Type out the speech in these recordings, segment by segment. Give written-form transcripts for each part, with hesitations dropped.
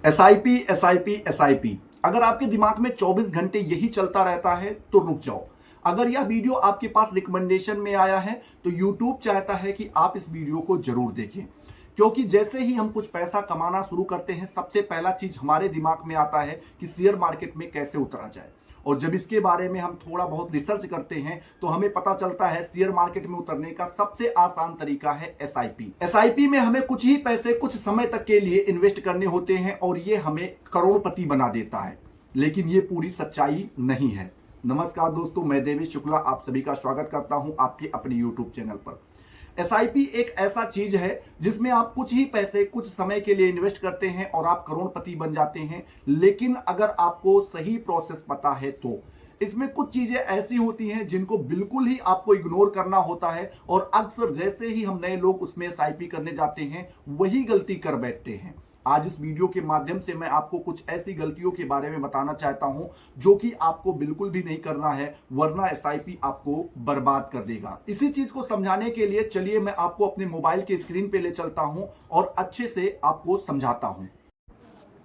SIP SIP SIP. अगर आपके दिमाग में 24 घंटे यही चलता रहता है तो रुक जाओ। अगर यह वीडियो आपके पास रिकमेंडेशन में आया है तो यूट्यूब चाहता है कि आप इस वीडियो को जरूर देखें, क्योंकि जैसे ही हम कुछ पैसा कमाना शुरू करते हैं सबसे पहला चीज हमारे दिमाग में आता है कि शेयर मार्केट में कैसे उतरा जाए। और जब इसके बारे में हम थोड़ा बहुत रिसर्च करते हैं तो हमें पता चलता है शेयर मार्केट में उतरने का सबसे आसान तरीका है एसआईपी। एसआईपी में हमें कुछ ही पैसे कुछ समय तक के लिए इन्वेस्ट करने होते हैं और ये हमें करोड़पति बना देता है, लेकिन ये पूरी सच्चाई नहीं है। नमस्कार दोस्तों, मैं देवेश शुक्ला आप सभी का स्वागत करता हूं आपके अपने यूट्यूब चैनल पर। एसआईपी एक ऐसा चीज है जिसमें आप कुछ ही पैसे कुछ समय के लिए इन्वेस्ट करते हैं और आप करोड़पति बन जाते हैं, लेकिन अगर आपको सही प्रोसेस पता है तो। इसमें कुछ चीजें ऐसी होती हैं जिनको बिल्कुल ही आपको इग्नोर करना होता है और अक्सर जैसे ही हम नए लोग उसमें एसआईपी करने जाते हैं वही गलती कर बैठते हैं। आज इस वीडियो के माध्यम से मैं आपको कुछ ऐसी गलतियों के बारे में बताना चाहता हूं जो कि आपको बिल्कुल भी नहीं करना है, वरना एसआईपी आपको बर्बाद कर देगा। इसी चीज को समझाने के लिए चलिए मैं आपको अपने मोबाइल के स्क्रीन पे ले चलता हूं और अच्छे से आपको समझाता हूं।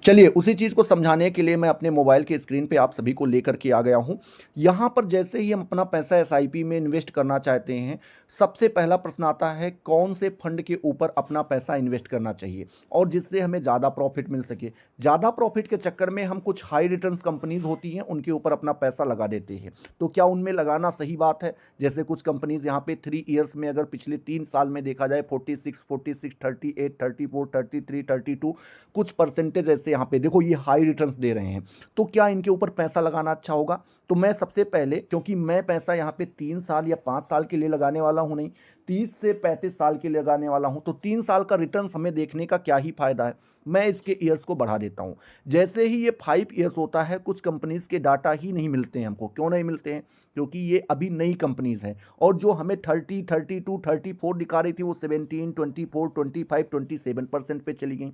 चलिए उसी चीज़ को समझाने के लिए मैं अपने मोबाइल के स्क्रीन पे आप सभी को लेकर के आ गया हूं। यहाँ पर जैसे ही हम अपना पैसा एसआईपी में इन्वेस्ट करना चाहते हैं, सबसे पहला प्रश्न आता है कौन से फंड के ऊपर अपना पैसा इन्वेस्ट करना चाहिए और जिससे हमें ज़्यादा प्रॉफिट मिल सके। ज़्यादा प्रॉफिट के चक्कर में हम कुछ हाई रिटर्न्स कंपनीज होती हैं उनके ऊपर अपना पैसा लगा देते हैं। तो क्या उनमें लगाना सही बात है? जैसे कुछ कंपनीज यहाँ पे 3 ईयर्स में अगर पिछले 3 साल में देखा जाए 46, 46, 38, 34, 33, 32 कुछ परसेंटेज ऐसे यहाँ पे देखो ये हाई रिटर्न्स दे रहे हैं, तो क्या इनके ऊपर पैसा लगाना अच्छा होगा? तो मैं सबसे पहले, क्योंकि मैं पैसा यहाँ पे 3 साल या 5 साल के लिए लगाने वाला हूँ नहीं, 30 से 35 साल के लिए लगाने वाला हूँ, तो 3 साल का रिटर्न हमें देखने का क्या ही फायदा है। मैं इसके ईयर्स को बढ़ा देता हूँ। जैसे ही ये 5 ईयर्स होता है कुछ कंपनीज के डाटा ही नहीं मिलते हैं हमको। क्यों नहीं मिलते हैं? क्योंकि ये अभी नई कंपनीज हैं और जो हमें 30, 32, 34 दिखा रही थी वो 17, 24, 25, 27% पे चली गई।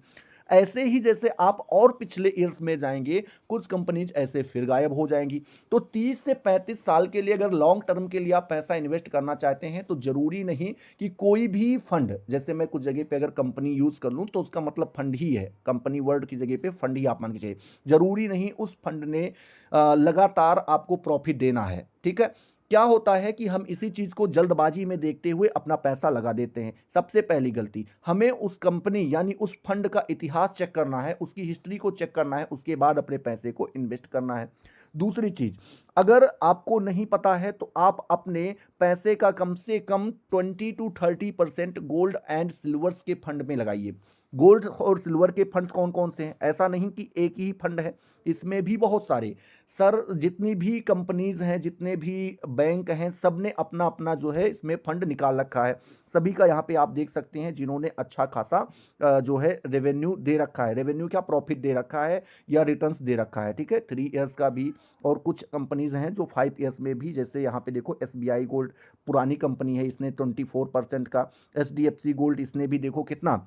ऐसे ही जैसे आप और पिछले ईयर्स में जाएंगे कुछ कंपनीज ऐसे फिर गायब हो जाएंगी। तो 30 से 35 साल के लिए अगर लॉन्ग टर्म के लिए आप पैसा इन्वेस्ट करना चाहते हैं तो जरूरी नहीं कि कोई भी फंड, जैसे मैं कुछ जगह पे अगर कंपनी यूज कर लूं तो उसका मतलब फंड ही है, कंपनी वर्ड की जगह पे फंड ही आप मान के चाहिए। जरूरी नहीं उस फंड ने लगातार आपको प्रॉफिट देना है। ठीक है, क्या होता है कि हम इसी चीज को जल्दबाजी में देखते हुए अपना पैसा लगा देते हैं। सबसे पहली गलती, हमें उस कंपनी यानी उस फंड का इतिहास चेक करना है, उसकी हिस्ट्री को चेक करना है, उसके बाद अपने पैसे को इन्वेस्ट करना है। दूसरी चीज, अगर आपको नहीं पता है तो आप अपने पैसे का कम से कम 20 to 30% गोल्ड एंड सिल्वर्स के फंड में लगाइए। गोल्ड और सिल्वर के फंड्स कौन कौन से हैं? ऐसा नहीं कि एक ही फंड है, इसमें भी बहुत सारे। सर जितनी भी कंपनीज हैं, जितने भी बैंक हैं, सब ने अपना अपना जो है इसमें फंड निकाल रखा है। सभी का यहाँ पे आप देख सकते हैं जिन्होंने अच्छा खासा जो है रेवेन्यू दे रखा है। रेवेन्यू क्या, प्रॉफिट दे रखा है या रिटर्न्स दे रखा है। ठीक है, 3 ईयर्स का भी, और कुछ कंपनीज हैं जो 5 ईयर्स में भी, जैसे यहाँ पे देखो एसबीआई गोल्ड पुरानी कंपनी है, इसने 24% का। एचडीएफसी गोल्ड इसने भी देखो कितना,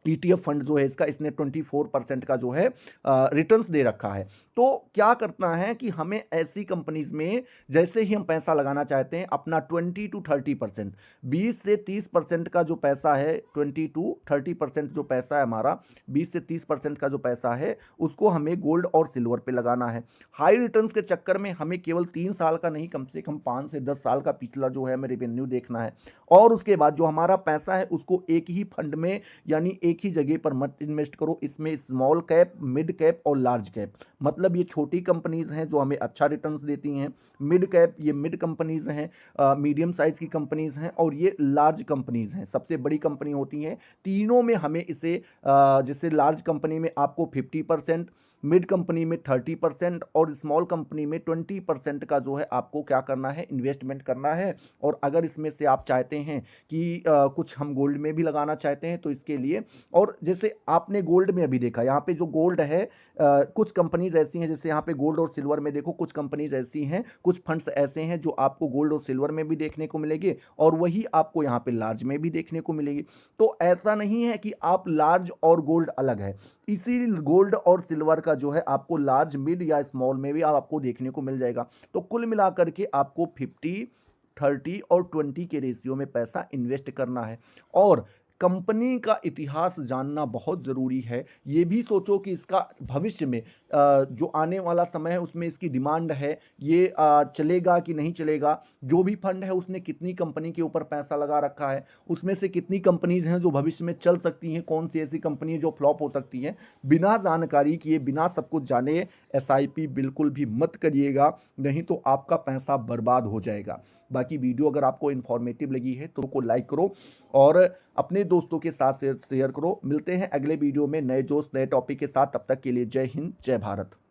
ईटीएफ फंड जो है इसका, इसने 24% का जो है रिटर्न्स दे रखा है। तो क्या करना है कि हमें ऐसी कंपनीज में जैसे ही हम पैसा लगाना चाहते हैं अपना 20 to 30%, 20 से 30% का जो पैसा है, 20 to 30% जो पैसा है हमारा, 20 से 30% का जो पैसा है उसको हमें गोल्ड और सिल्वर पे लगाना है। हाई रिटर्न्स के चक्कर में हमें केवल 3 साल का नहीं, कम से कम 5 से 10 साल का पिछला जो है हमें रेवेन्यू देखना है। और उसके बाद जो हमारा पैसा है उसको एक ही फंड में यानी एक ही जगह पर मत इन्वेस्ट करो। इसमें स्मॉल कैप, मिड कैप और लार्ज कैप, मतलब ये छोटी कंपनीज हैं जो हमें अच्छा रिटर्न्स देती हैं। मिड कैप, ये मिड कंपनीज हैं, मीडियम साइज की कंपनीज हैं, और ये लार्ज कंपनीज हैं, सबसे बड़ी कंपनी होती हैं। तीनों में हमें इसे जैसे लार्ज कंपनी में आपको 50%, मिड कंपनी में 30% और स्मॉल कंपनी में 20% का जो है आपको क्या करना है, इन्वेस्टमेंट करना है। और अगर इसमें से आप चाहते हैं कि कुछ हम गोल्ड में भी लगाना चाहते हैं तो इसके लिए, और जैसे आपने गोल्ड में अभी देखा यहाँ पे जो गोल्ड है, कुछ कंपनीज ऐसी हैं, जैसे यहाँ पे गोल्ड और सिल्वर में देखो कुछ कंपनीज ऐसी हैं, कुछ फंड्स ऐसे हैं जो आपको गोल्ड और सिल्वर में भी देखने को मिलेंगे और वही आपको यहाँ पे लार्ज में भी देखने को मिलेगी। तो ऐसा नहीं है कि आप लार्ज और गोल्ड अलग है, इसी गोल्ड और सिल्वर का जो है आपको लार्ज, मिड या स्मॉल में भी आपको देखने को मिल जाएगा। तो कुल मिलाकर के आपको 50, 30 और 20 के रेशियो में पैसा इन्वेस्ट करना है। और कंपनी का इतिहास जानना बहुत ज़रूरी है। ये भी सोचो कि इसका भविष्य में जो आने वाला समय है उसमें इसकी डिमांड है, ये चलेगा कि नहीं चलेगा। जो भी फंड है उसने कितनी कंपनी के ऊपर पैसा लगा रखा है, उसमें से कितनी कंपनीज़ हैं जो भविष्य में चल सकती हैं, कौन सी ऐसी कंपनी है जो फ्लॉप हो सकती हैं। बिना जानकारी किए, बिना सब कुछ जाने एसआईपी बिल्कुल भी मत करिएगा, नहीं तो आपका पैसा बर्बाद हो जाएगा। बाकी वीडियो अगर आपको इन्फॉर्मेटिव लगी है तो लाइक करो और अपने दोस्तों के साथ शेयर करो। मिलते हैं अगले वीडियो में नए जोश नए टॉपिक के साथ। तब तक के लिए जय हिंद, जय भारत।